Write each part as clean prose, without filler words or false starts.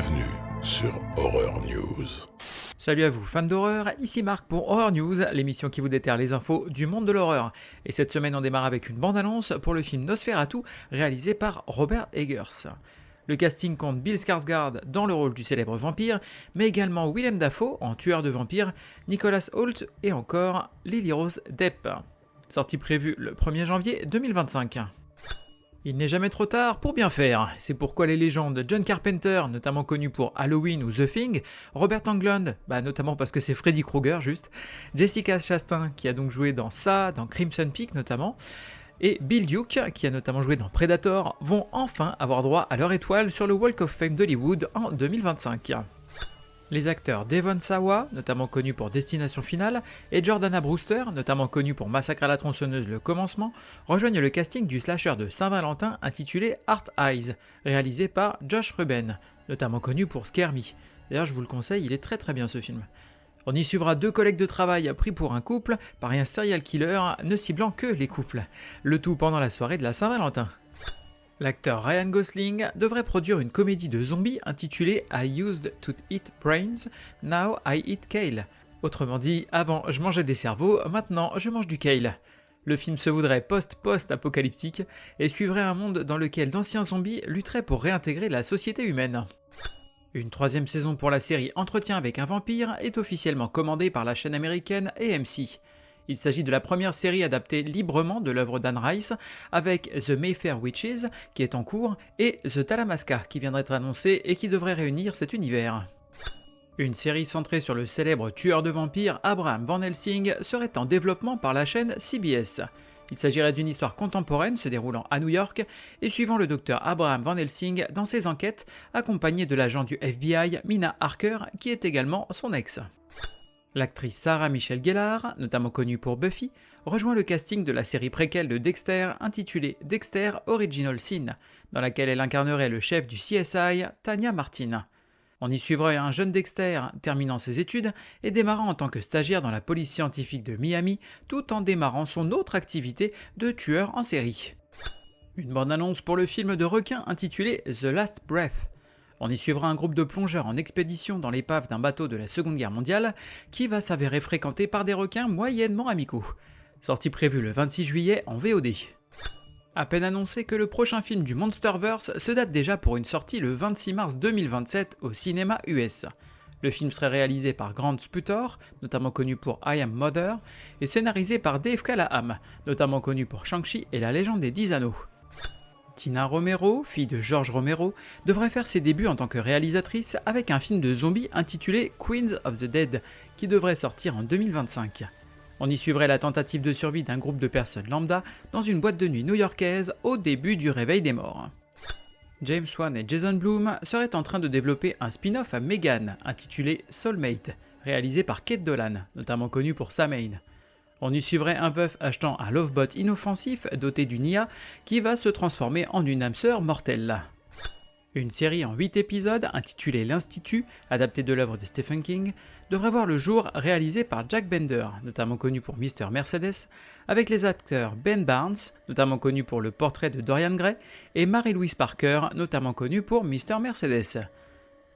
Bienvenue sur Horror News. Salut à vous fans d'horreur, ici Marc pour Horror News, l'émission qui vous déterre les infos du monde de l'horreur. Et cette semaine on démarre avec une bande-annonce pour le film Nosferatu, réalisé par Robert Eggers. Le casting compte Bill Skarsgård dans le rôle du célèbre vampire, mais également Willem Dafoe en tueur de vampires, Nicholas Hoult et encore Lily Rose Depp. Sortie prévue le 1er janvier 2025. Il n'est jamais trop tard pour bien faire, c'est pourquoi les légendes John Carpenter, notamment connu pour Halloween ou The Thing, Robert Englund, notamment parce que c'est Freddy Krueger juste, Jessica Chastain qui a donc joué dans ça, dans Crimson Peak notamment, et Bill Duke qui a notamment joué dans Predator, vont enfin avoir droit à leur étoile sur le Walk of Fame d'Hollywood en 2025. Les acteurs Devon Sawa, notamment connu pour Destination Finale, et Jordana Brewster, notamment connu pour Massacre à la tronçonneuse Le Commencement, rejoignent le casting du slasher de Saint-Valentin intitulé Heart Eyes, réalisé par Josh Ruben, notamment connu pour Scare Me. D'ailleurs je vous le conseille, il est très bien ce film. On y suivra deux collègues de travail pris pour un couple par un serial killer ne ciblant que les couples, le tout pendant la soirée de la Saint-Valentin. L'acteur Ryan Gosling devrait produire une comédie de zombies intitulée I Used to Eat Brains, Now I Eat Kale. Autrement dit, avant je mangeais des cerveaux, maintenant je mange du kale. Le film se voudrait post-apocalyptique et suivrait un monde dans lequel d'anciens zombies lutteraient pour réintégrer la société humaine. Une troisième saison pour la série Entretien avec un vampire est officiellement commandée par la chaîne américaine AMC. Il s'agit de la première série adaptée librement de l'œuvre d'Anne Rice, avec The Mayfair Witches, qui est en cours, et The Talamasca, qui vient d'être annoncé et qui devrait réunir cet univers. Une série centrée sur le célèbre tueur de vampires Abraham Van Helsing serait en développement par la chaîne CBS. Il s'agirait d'une histoire contemporaine se déroulant à New York et suivant le docteur Abraham Van Helsing dans ses enquêtes, accompagné de l'agent du FBI Mina Harker, qui est également son ex. L'actrice Sarah Michelle Gellar, notamment connue pour Buffy, rejoint le casting de la série préquelle de Dexter intitulée Dexter Original Sin, dans laquelle elle incarnerait le chef du CSI, Tanya Martin. On y suivrait un jeune Dexter terminant ses études et démarrant en tant que stagiaire dans la police scientifique de Miami, tout en démarrant son autre activité de tueur en série. Une bande-annonce pour le film de requin intitulé The Last Breath. On y suivra un groupe de plongeurs en expédition dans l'épave d'un bateau de la Seconde Guerre mondiale qui va s'avérer fréquenté par des requins moyennement amicaux. Sortie prévue le 26 juillet en VOD. À peine annoncé que le prochain film du Monsterverse se date déjà pour une sortie le 26 mars 2027 au cinéma US. Le film serait réalisé par Grant Sputor, notamment connu pour I Am Mother, et scénarisé par Dave Callaham, notamment connu pour Shang-Chi et la légende des 10 anneaux. Tina Romero, fille de George Romero, devrait faire ses débuts en tant que réalisatrice avec un film de zombies intitulé Queens of the Dead, qui devrait sortir en 2025. On y suivrait la tentative de survie d'un groupe de personnes lambda dans une boîte de nuit new-yorkaise au début du réveil des morts. James Wan et Jason Blum seraient en train de développer un spin-off à Megan intitulé Soulmate, réalisé par Kate Dolan, notamment connue pour Samhain. On y suivrait un veuf achetant un lovebot inoffensif doté d'une IA qui va se transformer en une âme sœur mortelle. Une série en 8 épisodes intitulée L'Institut, adaptée de l'œuvre de Stephen King, devrait voir le jour réalisée par Jack Bender, notamment connu pour Mr. Mercedes, avec les acteurs Ben Barnes, notamment connu pour Le Portrait de Dorian Gray, et Mary-Louise Parker, notamment connue pour Mr. Mercedes.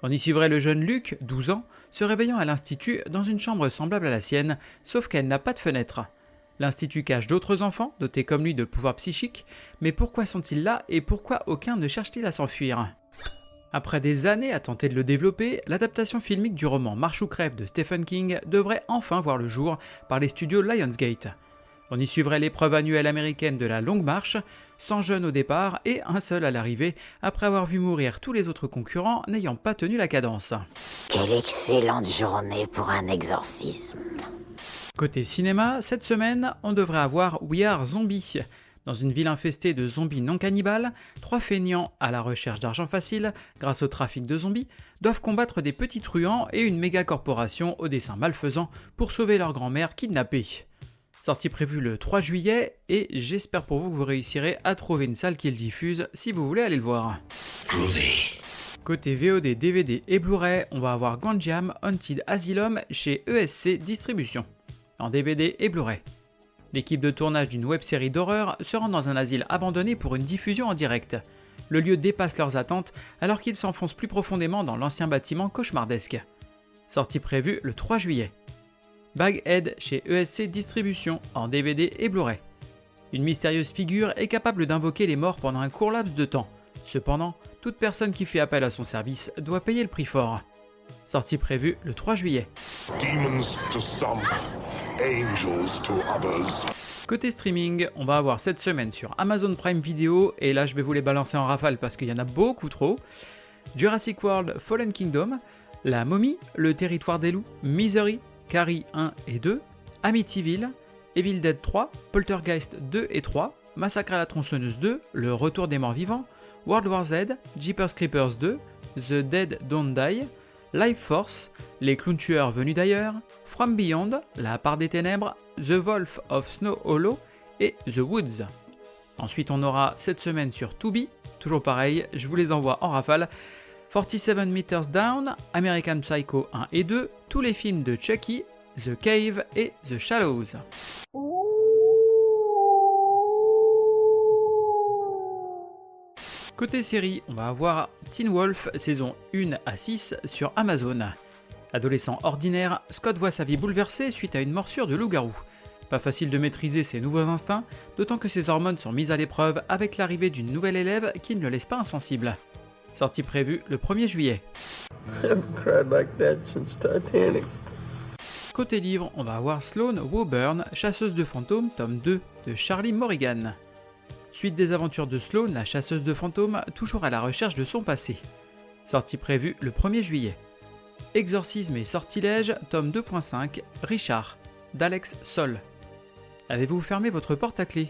On y suivrait le jeune Luke, 12 ans, se réveillant à l'Institut dans une chambre semblable à la sienne, sauf qu'elle n'a pas de fenêtre. L'Institut cache d'autres enfants, dotés comme lui de pouvoirs psychiques, mais pourquoi sont-ils là et pourquoi aucun ne cherche-t-il à s'enfuir ? Après des années à tenter de le développer, l'adaptation filmique du roman Marche ou crève de Stephen King devrait enfin voir le jour par les studios Lionsgate. On y suivrait l'épreuve annuelle américaine de la Longue Marche, 100 jeunes au départ et un seul à l'arrivée, après avoir vu mourir tous les autres concurrents n'ayant pas tenu la cadence. Quelle excellente journée pour un exorcisme. Côté cinéma, cette semaine, on devrait avoir We Are Zombie. Dans une ville infestée de zombies non cannibales, 3 feignants à la recherche d'argent facile, grâce au trafic de zombies, doivent combattre des petits truands et une méga corporation au dessein malfaisant pour sauver leur grand-mère kidnappée. Sortie prévue le 3 juillet, et j'espère pour vous que vous réussirez à trouver une salle qui le diffuse si vous voulez aller le voir. Côté VOD, DVD et Blu-ray, on va avoir Gonjiam Haunted Asylum chez ESC Distribution, en DVD et Blu-ray. L'équipe de tournage d'une web-série d'horreur se rend dans un asile abandonné pour une diffusion en direct. Le lieu dépasse leurs attentes alors qu'ils s'enfoncent plus profondément dans l'ancien bâtiment cauchemardesque. Sortie prévue le 3 juillet. Baghead chez ESC Distribution en DVD et Blu-ray. Une mystérieuse figure est capable d'invoquer les morts pendant un court laps de temps. Cependant, toute personne qui fait appel à son service doit payer le prix fort. Sortie prévue le 3 juillet. Demons to some, angels to others. Côté streaming, on va avoir cette semaine sur Amazon Prime Video, et là je vais vous les balancer en rafale parce qu'il y en a beaucoup trop. Jurassic World Fallen Kingdom, La Momie, Le Territoire des Loups, Misery, Carrie 1 et 2, Amityville, Evil Dead 3, Poltergeist 2 et 3, Massacre à la tronçonneuse 2, Le Retour des Morts Vivants, World War Z, Jeepers Creepers 2, The Dead Don't Die, Life Force, Les Clowns Tueurs Venus d'Ailleurs, From Beyond, La Part des Ténèbres, The Wolf of Snow Hollow et The Woods. Ensuite on aura cette semaine sur Tubi, toujours pareil, je vous les envoie en rafale, 47 Meters Down, American Psycho 1 et 2, tous les films de Chucky, The Cave et The Shallows. Côté série, on va avoir Teen Wolf saison 1 à 6 sur Amazon. Adolescent ordinaire, Scott voit sa vie bouleversée suite à une morsure de loup-garou. Pas facile de maîtriser ses nouveaux instincts, d'autant que ses hormones sont mises à l'épreuve avec l'arrivée d'une nouvelle élève qui ne le laisse pas insensible. Sortie prévue le 1er juillet. Côté livre, on va avoir Sloane Woburn, chasseuse de fantômes, tome 2 de Charlie Morrigan. Suite des aventures de Sloane, la chasseuse de fantômes, toujours à la recherche de son passé. Sortie prévue le 1er juillet. Exorcisme et sortilège, tome 2.5, Richard, d'Alex Sol. Avez-vous fermé votre porte à clé?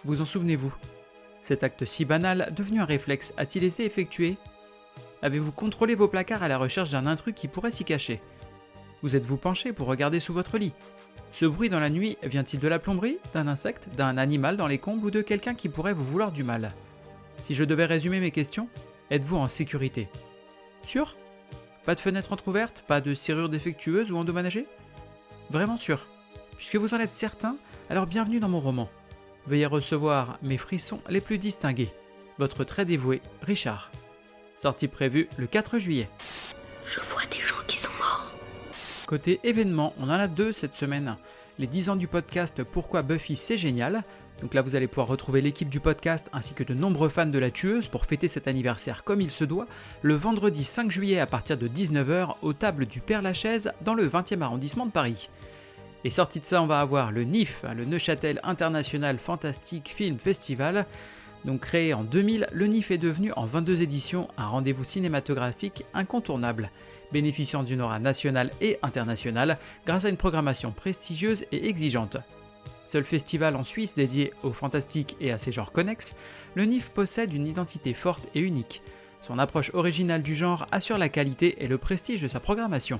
Vous en souvenez-vous? Cet acte si banal, devenu un réflexe, a-t-il été effectué? Avez-vous contrôlé vos placards à la recherche d'un intrus qui pourrait s'y cacher? Vous êtes-vous penché pour regarder sous votre lit? Ce bruit dans la nuit vient-il de la plomberie, d'un insecte, d'un animal dans les combles ou de quelqu'un qui pourrait vous vouloir du mal? Si je devais résumer mes questions, êtes-vous en sécurité? Sûr? Pas de fenêtre entrouverte? Pas de serrure défectueuse ou endommagée? Vraiment sûr? Puisque vous en êtes certain, alors bienvenue dans mon roman. Veuillez recevoir mes frissons les plus distingués. Votre très dévoué, Richard. Sortie prévue le 4 juillet. Je vois des gens qui sont morts. Côté événements, on en a deux cette semaine. Les 10 ans du podcast Pourquoi Buffy c'est génial. Donc là vous allez pouvoir retrouver l'équipe du podcast ainsi que de nombreux fans de la tueuse pour fêter cet anniversaire comme il se doit, le vendredi 5 juillet à partir de 19h aux tables du Père-Lachaise dans le 20e arrondissement de Paris. Et sorti de ça, on va avoir le NIF, le Neuchâtel International Fantastic Film Festival. Donc créé en 2000, le NIF est devenu en 22 éditions un rendez-vous cinématographique incontournable, bénéficiant d'une aura nationale et internationale grâce à une programmation prestigieuse et exigeante. Seul festival en Suisse dédié au fantastique et à ses genres connexes, le NIF possède une identité forte et unique. Son approche originale du genre assure la qualité et le prestige de sa programmation.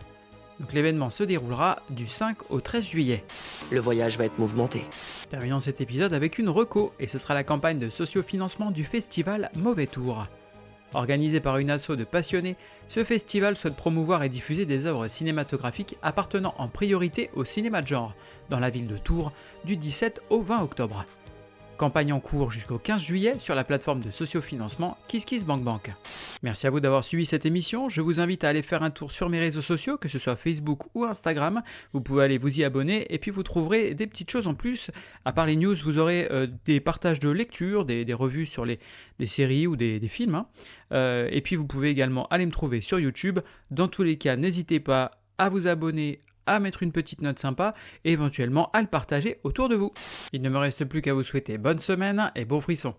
Donc l'événement se déroulera du 5 au 13 juillet. Le voyage va être mouvementé. Terminons cet épisode avec une reco, et ce sera la campagne de sociofinancement du festival Mauvais Tour. Organisé par une asso de passionnés, ce festival souhaite promouvoir et diffuser des œuvres cinématographiques appartenant en priorité au cinéma de genre, dans la ville de Tours, du 17 au 20 octobre. Campagne en cours jusqu'au 15 juillet sur la plateforme de sociofinancement KissKissBankBank. Merci à vous d'avoir suivi cette émission. Je vous invite à aller faire un tour sur mes réseaux sociaux, que ce soit Facebook ou Instagram. Vous pouvez aller vous y abonner et puis vous trouverez des petites choses en plus. À part les news, vous aurez des partages de lecture, des revues sur des séries ou des films. Et puis vous pouvez également aller me trouver sur YouTube. Dans tous les cas, n'hésitez pas à vous abonner, à mettre une petite note sympa et éventuellement à le partager autour de vous. Il ne me reste plus qu'à vous souhaiter bonne semaine et bon frisson.